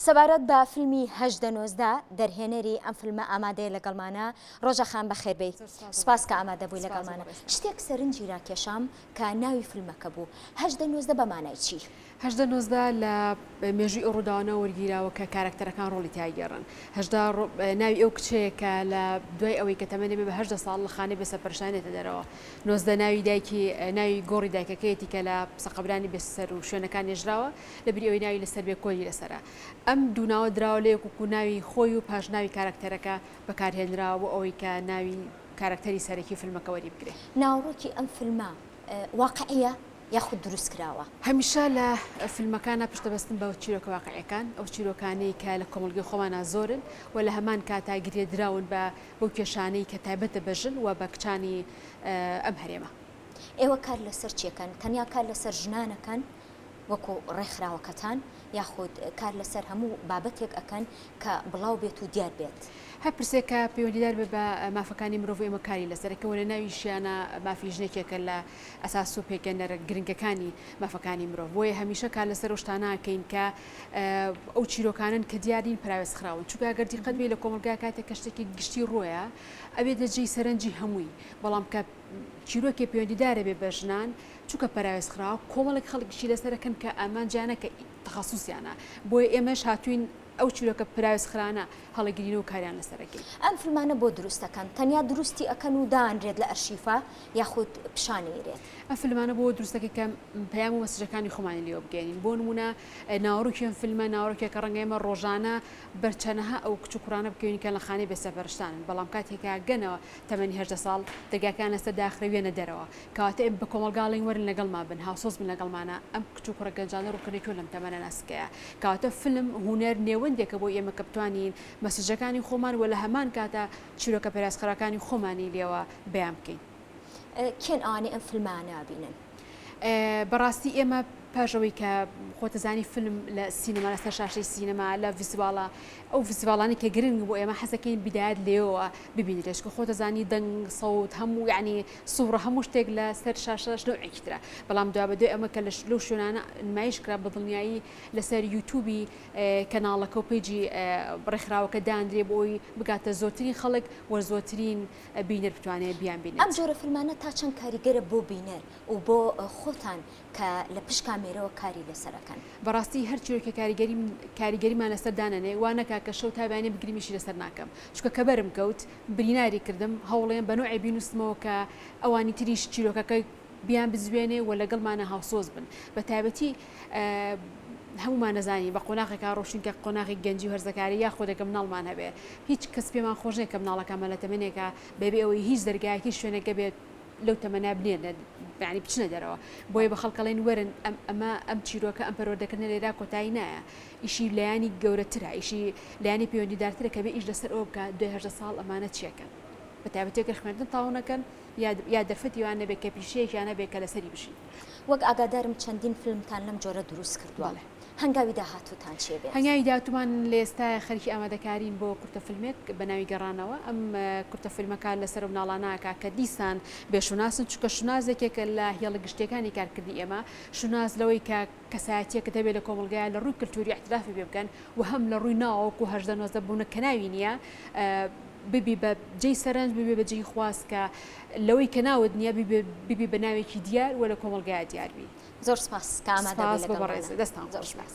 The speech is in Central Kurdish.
سەبارەت بە فیلمی 1990 دەرهێنەری ئەم فیلمە ئامادەیە لەگەڵمانە. ڕۆژەخان بەخێر بێت. سپاس کە ئامادە بووی لەگەڵمانە. شتێک سەرنجی ڕاکێشام کە ناوی فیلمەکە بوو. 1990 بەمانای چی؟ 1990 لە مێژووی ئەوڕووداوانە وەرگیراوە کە کارکتەرەکان ڕۆڵی تیاگەڕن. ناوی ئەو کچەیەکە لە دوای ئەوەی کە تەمەنێ بە 18 ساڵ لە خانەی بێسەرپەرشانێتە دەرەوە. 90 ناوی دایکی ناوی گۆڕی دایکەکەیەتی کە لە سەقەبرانی بێسەر و شوێنەکان نێژراوە لەبری ئەوەی ناوی لەسەر بێ کۆلی لەسەرە. ئەم دووناوە دراوە لە یەکوکو ناوی خۆی و پاشناوی کارکتەرەکە بەکارهێنراوە بۆ ئەوەی کە ناوی کارکتەری سەرەکی فیلمەکە وەری بگرێت. ناوڕۆکی ئەم فیلمە واقعیە یاخود دروست کراوە؟ هەمیشە لە فیلمەکانە پشتەبەستن بە چیرۆکە واقعیەکان، ئەو چیرۆکانەی کە لە کۆمەلگەی خۆمانە زۆرن و لە هەمان کاتا گرێ دراون بە بەو کێشانەی کە تایبەتە بەژن و بە کچانی ئەم هەرێمە. ئێوە کار لەسەر چیەکەن؟ تەنیا کار لەسەر ژنانەکەن وەکو ڕێکخراوەکەتان یاخود کار لەسەر هەموو بابەتێک ئەکەن کە بڵاو بێت و دیار بێت؟ هەر پرسێکە پەیوەندیدار بە مافەکانی مرۆڤ ئێمە کاری لەسەرەکەەوە لە ناوی شیانە مافی ژنێکێکە لە ئەساس و پێکەنەرە گرنگەکانی مافەکانی مرۆڤ. بۆیە هەمیشە کار لەسەر شتانەکەین کە ئەو چیرۆکانن کە دیارین پراوێز خراون. چونکە گەردی قەت بێ لە کۆمەلگای کاتێک کە شتێکی گشتی ڕۆیە ئەبێت لەجێی سەرنجی هەمووی، بەڵام کە چیرۆکی پەیوەندیدارە بێ بە ژنان چونکە پراوێز خراوە کۆمەڵێک خەڵکیشی لەسەرەکەن کە ئامانجیانە کە تەخەسوسیانە. بۆیە ئێمەش هاتوین ئەو چیرۆکە پراوێز خرانە هەڵەگرین و کاریان لەسەرەکەی. ئەم فیلمانە بۆ دروستەکەن تەنیا دروستی ئەکەن و دانرێت لە ئەرشیفا یاخود پیشانەیرێت؟ ئەم فیلمانە بۆ دروستەکە کە پەیام و مەسەجەکانی خۆمانی لێوە بگەینین. بۆ نمونە ناوەڕۆکی ئەم فیلمە ناوەڕۆکێکە ڕەنگە ئێمە ڕۆژانە بەرچەنەها ئەو کچ و کوڕانە بکەوین کە لە خانەی بێسەرپەرشتانن، بەڵام کاتێکا گەنەوە تەمەنی 18 ساڵ دەرگاکان لەسەر داخرەوێنە دەرەوە کەواتە بە کۆمەلگاڵین وەرن لەگەڵمان بن، هاوسۆز بن لەگەڵمانە ئەم کچ و کوڕە گەنجانە ڕووکردێکۆ لەم تەمەنە ناسکەیە. کەواتە فیلم هونەر نێوەندێکە بۆ ئێمە کە بتوانین مەسەجەکانی خۆمان و لە هەمان کاتە چیرۆکە پەرازخراکانی خۆمانی لێوە بەیان بکەین. کێن ئەوانەی ئەم فیلمانە بینن؟ بەڕاستی ئێمە پاشەوەی کە خۆتەزانی فیلم لە سینەما لەسەر شاشەی سینەما لە ڤیزوالە ئەو ڤیزوالانی کە گرنگ بۆ ئێمە حەزەکەین بیدایەت لێەوە ببینیتش کە خۆتەزانی دەنگ سەوت هەموو یعنی سوورە هەموو شتێک لە سەر شاشەش نوعێکترە، بەڵام دوا بە دوێ ئەمە کە لەو شوێنانە نمایشکرا بە دڵنیایی لەسەر یوتیوبی کەناڵەکە و پێیجی ڕێکخراوەکە دانرێ بۆی بگاتە زۆرترین خەڵک وە زۆرترین بینەر بتوانێت بیان بینێت. ئەم جۆرە فیلمانە تا چەند کاریگەرە بۆ بینەر و بۆ خۆتان کە لە پشت کامێرەوە کاری لەسەرەکەن؟ بەڕاستی هەر چیرۆکە کاریگەریمان لەسەر دانەنێ وانەکە کە شەو تابانێ بگریمیشی لەسەر ناکەم، چونکە کە بەرم کەوت بریناری کردم هەوڵێن بە نوعی بینوسمەوە کە ئەوانی تریش چیرۆکەکە بیان بزوێنێ و لەگەڵمانە هاوسۆز بن. بە تایبەتی هەمومان نەزانی بە قۆناغێکا ڕۆشنکە قۆناغی گەنجی و هەرزەکاری یا خۆدەکە مناڵمان هەبێ هیچ کەس پێمان خۆشنێک کە مناڵەکەمە لە تەمەنێکە بەبێ ئەوەی هیچ دەرگایەکی شوێنەکە بێت لەو تەمەنا بنێن یعنی بچنە دەرەوە. بۆیە بە خەڵکەڵێن وەرن ئەم چیرۆکە ئەم پەروەردەکردنە لێرا کۆتایی نایە، ئیشی لایانی گەورەترە، ئیشی لایانی پەیوەندیدارترە کە بێ ئیش لەسەر ئەوە بکە 18 ساڵ ئەمانە چیەکەن بە تایبەتێکە خوێندن تاوانەکەن یا دەرفەتیوان نەبێت کە پیشەیەکیان نەبێت کە لەسەری بشین. وەک ئاگادارم چەندین فیلمتان لەم جۆرە دروست کردووە. هەنگاوی داهاتووتان چێ بێت؟ هەنگاوی داهاتوومان لە ئێستا خەریکی ئامادەکارین بۆ کورتە فیلمێک بە ناوی گەڕانەوە. ئەم کورتە فیلمەکە لەسەر مناڵانەکە کە دیسان بێشوناسن چونکە شونازێکێکە لە هێڵە گشتەکانی کارکردی ئێمە شوناز لەوەی کە کەسایەتیەکە دەبێت لە کۆمەلگایە لە ڕووی کللتوری احترافی پێ بکەن و هەم لە ڕووی ناوەکو 1990 بوونە کە ناوی نییە ببی بە جێی سەرنج ببێ بە جێی خواست کە لەوەی کە ناوت نییە ببی بە ناوێکی دیار وە لە کۆمەلگایە دیاربی. زۆر سپاس کە ئامادە بوویت لەگەڵمان. دەستان زۆر سپاس.